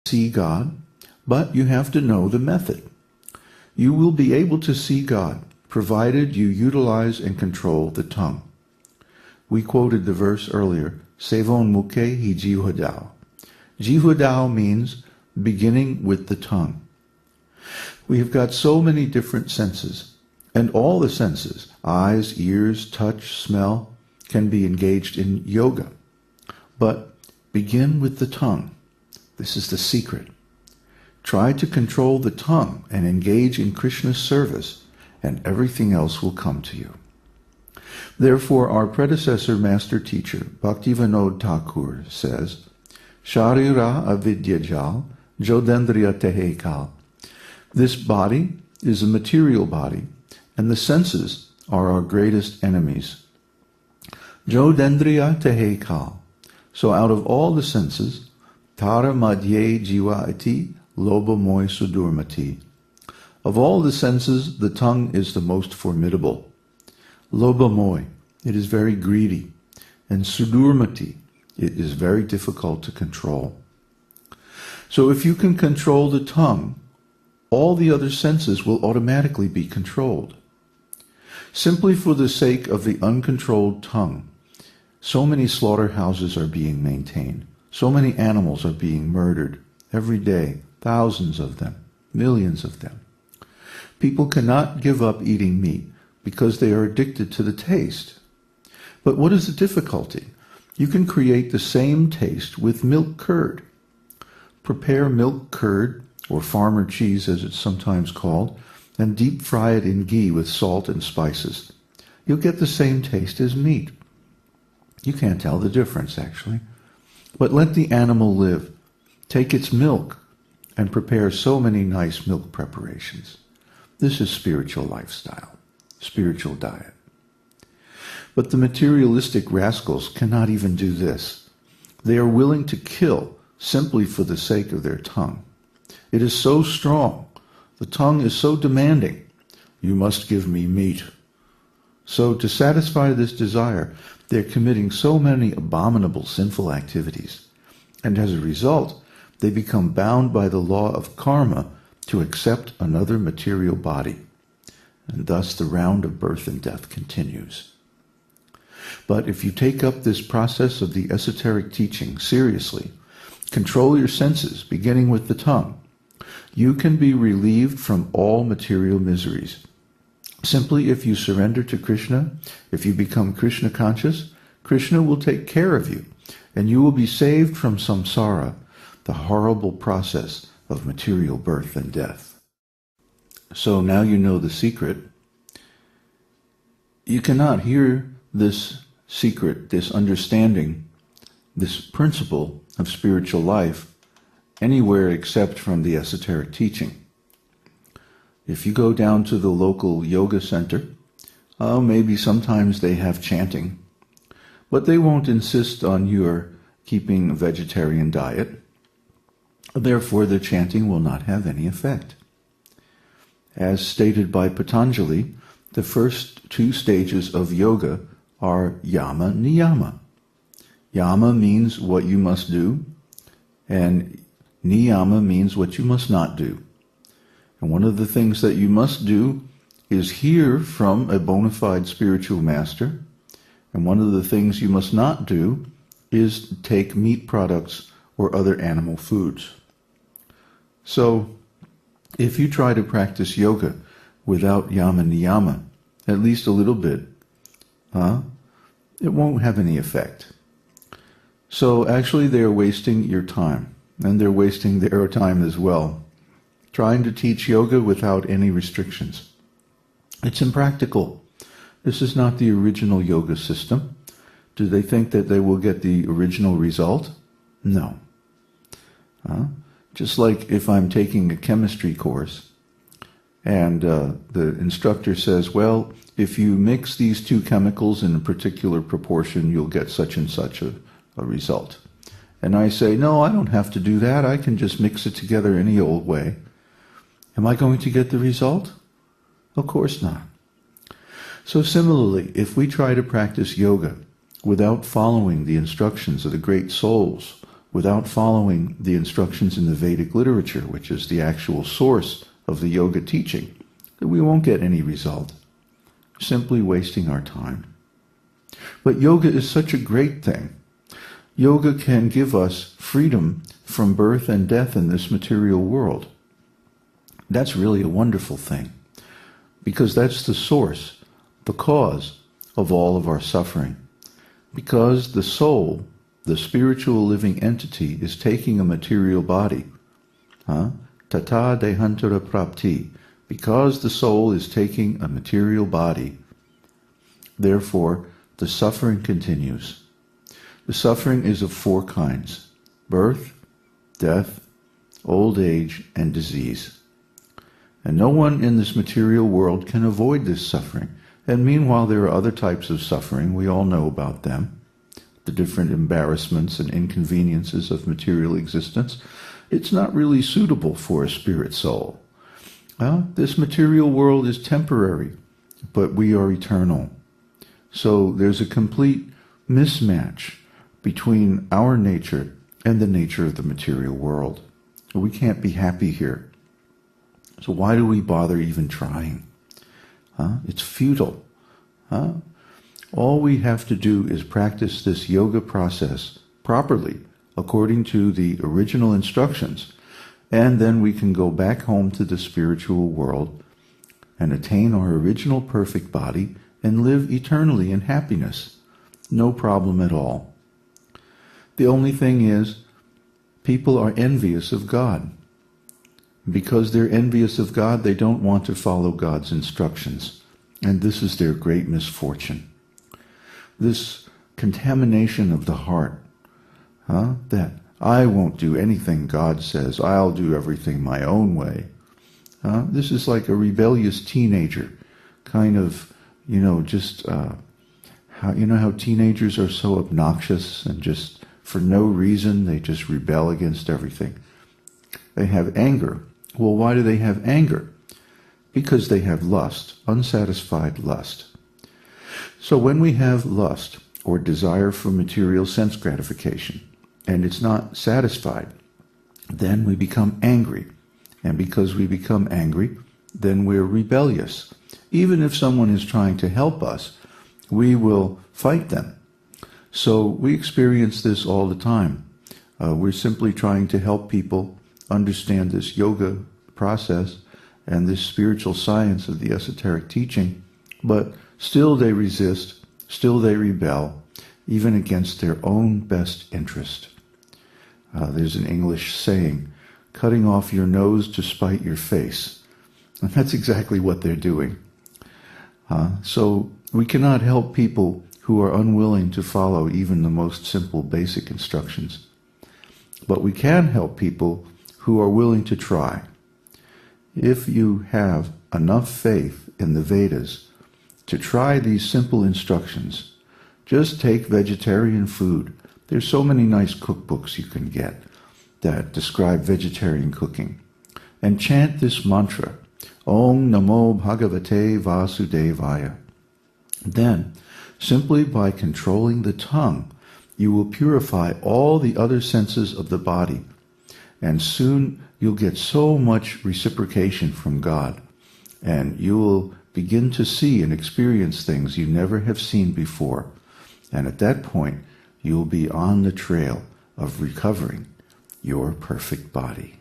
see God, but you have to know the method. You will be able to see God, provided you utilize and control the tongue. We quoted the verse earlier, Sevon Mukhe hi Jihudao. Jihudao means beginning with the tongue. We have got so many different senses, and all the senses, eyes, ears, touch, smell, can be engaged in yoga. But begin with the tongue. This is the secret. Try to control the tongue and engage in Krishna's service, and everything else will come to you. Therefore, our predecessor master teacher, Bhaktivinoda Thakur, says, Sharira avidyajal, jodendriya tehekal. This body is a material body, and the senses are our greatest enemies. Jodendriya tehekal. So out of all the senses, tara madhye jiva iti loba moy sudurmati. Of all the senses, the tongue is the most formidable. Loba moy, it is very greedy, and sudurmati, it is very difficult to control. So if you can control the tongue, all the other senses will automatically be controlled. Simply for the sake of the uncontrolled tongue, so many slaughterhouses are being maintained. So many animals are being murdered every day, thousands of them, millions of them. People cannot give up eating meat because they are addicted to the taste. But what is the difficulty? You can create the same taste with milk curd. Prepare milk curd, or farmer cheese as it's sometimes called, and deep fry it in ghee with salt and spices. You'll get the same taste as meat. You can't tell the difference, actually. But let the animal live. Take its milk and prepare so many nice milk preparations. This is spiritual lifestyle, spiritual diet. But the materialistic rascals cannot even do this. They are willing to kill simply for the sake of their tongue. It is so strong. The tongue is so demanding. You must give me meat. So to satisfy this desire, they're committing so many abominable sinful activities. And as a result, they become bound by the law of karma to accept another material body. And thus the round of birth and death continues. But if you take up this process of the esoteric teaching seriously, control your senses, beginning with the tongue, you can be relieved from all material miseries. Simply if you surrender to Kṛṣṇa, if you become Kṛṣṇa conscious, Kṛṣṇa will take care of you, and you will be saved from samsara, the horrible process of material birth and death. So now you know the secret. You cannot hear this secret, this understanding, this principle of spiritual life anywhere except from the esoteric teaching. If you go down to the local yoga center, maybe sometimes they have chanting, but they won't insist on your keeping a vegetarian diet. Therefore, the chanting will not have any effect. As stated by Patanjali, the first two stages of yoga are yama niyama. Yama means what you must do, and niyama means what you must not do. And one of the things that you must do is hear from a bona fide spiritual master, and one of the things you must not do is take meat products or other animal foods. So, if you try to practice yoga without yama niyama, at least a little bit, it won't have any effect. So actually they're wasting your time, and they're wasting their time as well, trying to teach yoga without any restrictions. It's impractical. This is not the original yoga system. Do they think that they will get the original result? No. Just like if I'm taking a chemistry course, and the instructor says, well, if you mix these two chemicals in a particular proportion, you'll get such and such a result. And I say, no, I don't have to do that. I can just mix it together any old way. Am I going to get the result? Of course not. So similarly, if we try to practice yoga without following the instructions of the great souls without following the instructions in the Vedic literature, which is the actual source of the yoga teaching, we won't get any result. Simply wasting our time. But yoga is such a great thing. Yoga can give us freedom from birth and death in this material world. That's really a wonderful thing, because that's the source, the cause of all of our suffering. Because the soul, the spiritual living entity, is taking a material body. Tata dehantara prapti. Because the soul is taking a material body, therefore the suffering continues. The suffering is of four kinds: birth, death, old age, and disease. And no one in this material world can avoid this suffering. And meanwhile, there are other types of suffering. We all know about them. The different embarrassments and inconveniences of material existence. It's not really suitable for a spirit soul. This material world is temporary, but we are eternal. So there's a complete mismatch between our nature and the nature of the material world. We can't be happy here. So why do we bother even trying? It's futile. All we have to do is practice this yoga process properly, according to the original instructions, and then we can go back home to the spiritual world and attain our original perfect body and live eternally in happiness. No problem at all. The only thing is, people are envious of God. Because they're envious of God, they don't want to follow God's instructions. And this is their great misfortune. This contamination of the heart, that I won't do anything God says, I'll do everything my own way. This is like a rebellious teenager, kind of, how teenagers are so obnoxious and just for no reason they just rebel against everything. They have anger. Well, why do they have anger? Because they have lust, unsatisfied lust. So when we have lust or desire for material sense gratification, and it's not satisfied, then we become angry. And because we become angry, then we're rebellious. Even if someone is trying to help us, we will fight them. So we experience this all the time. We're simply trying to help people understand this yoga process and this spiritual science of the esoteric teaching, but still they resist, still they rebel, even against their own best interest. There's an English saying, cutting off your nose to spite your face. And that's exactly what they're doing. So we cannot help people who are unwilling to follow even the most simple basic instructions. But we can help people who are willing to try. If you have enough faith in the Vedas to try these simple instructions, just take vegetarian food. There's so many nice cookbooks you can get that describe vegetarian cooking. And chant this mantra, Om Namo Bhagavate Vasudevaya. Then, simply by controlling the tongue, you will purify all the other senses of the body. And soon you'll get so much reciprocation from God. And you will begin to see and experience things you never have seen before. And at that point, you'll be on the trail of recovering your perfect body.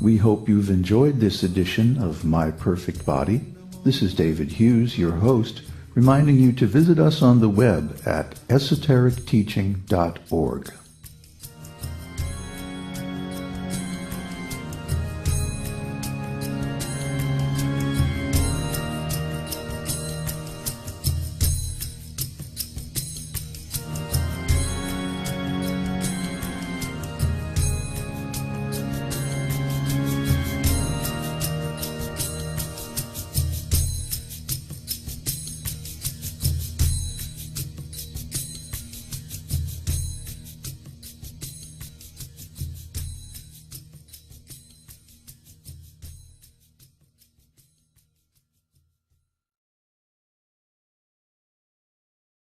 We hope you've enjoyed this edition of My Perfect Body. This is David Hughes, your host, reminding you to visit us on the web at esotericteaching.org.